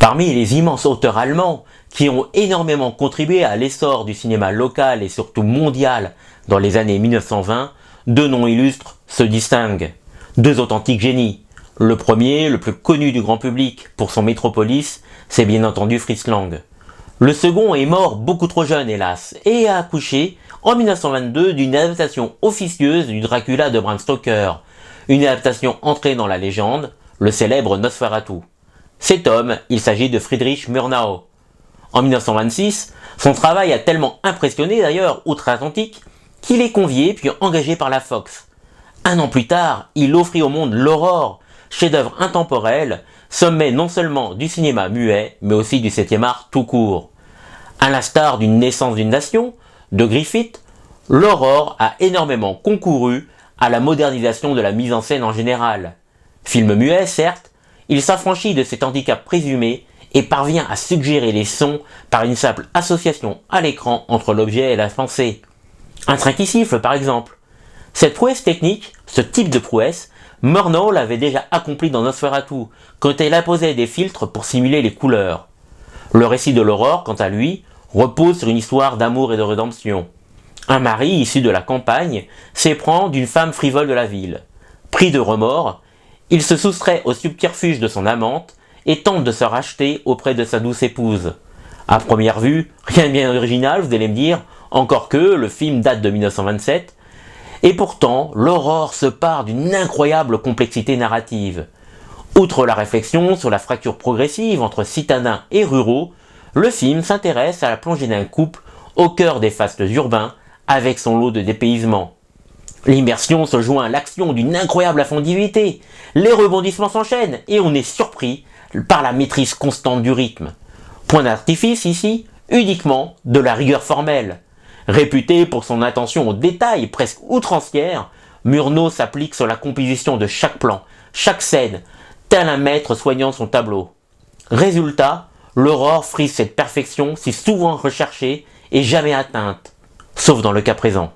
Parmi les immenses auteurs allemands qui ont énormément contribué à l'essor du cinéma local et surtout mondial dans les années 1920, deux noms illustres se distinguent. Deux authentiques génies. Le premier, le plus connu du grand public pour son Métropolis, c'est bien entendu Fritz Lang. Le second est mort beaucoup trop jeune hélas et a accouché en 1922 d'une adaptation officieuse du Dracula de Bram Stoker, une adaptation entrée dans la légende, le célèbre Nosferatu. Cet homme, il s'agit de Friedrich Murnau. En 1926, son travail a tellement impressionné d'ailleurs outre-Atlantique qu'il est convié puis engagé par la Fox. Un an plus tard, il offrit au monde l'Aurore, chef-d'œuvre intemporel, sommet non seulement du cinéma muet, mais aussi du 7e art tout court. À l'instar d'une Naissance d'une nation, de Griffith, l'Aurore a énormément concouru à la modernisation de la mise en scène en général. Film muet, certes, il s'affranchit de cet handicap présumé et parvient à suggérer les sons par une simple association à l'écran entre l'objet et la pensée. Un train qui siffle, par exemple. Cette prouesse technique, ce type de prouesse, Murnau l'avait déjà accompli dans Nosferatu, quand il apposait des filtres pour simuler les couleurs. Le récit de l'Aurore, quant à lui, repose sur une histoire d'amour et de rédemption. Un mari issu de la campagne s'éprend d'une femme frivole de la ville. Pris de remords, il se soustrait au subterfuge de son amante et tente de se racheter auprès de sa douce épouse. À première vue, rien de bien original, vous allez me dire, encore que le film date de 1927, et pourtant, l'Aurore se part d'une incroyable complexité narrative. Outre la réflexion sur la fracture progressive entre citadins et ruraux, le film s'intéresse à la plongée d'un couple au cœur des fastes urbains avec son lot de dépaysement. L'immersion se joint à l'action d'une incroyable affondivité, les rebondissements s'enchaînent et on est surpris par la maîtrise constante du rythme. Point d'artifice ici, uniquement de la rigueur formelle. Réputé pour son attention aux détails presque outrancière, Murnau s'applique sur la composition de chaque plan, chaque scène, tel un maître soignant son tableau. Résultat, l'Aurore frise cette perfection si souvent recherchée et jamais atteinte, sauf dans le cas présent.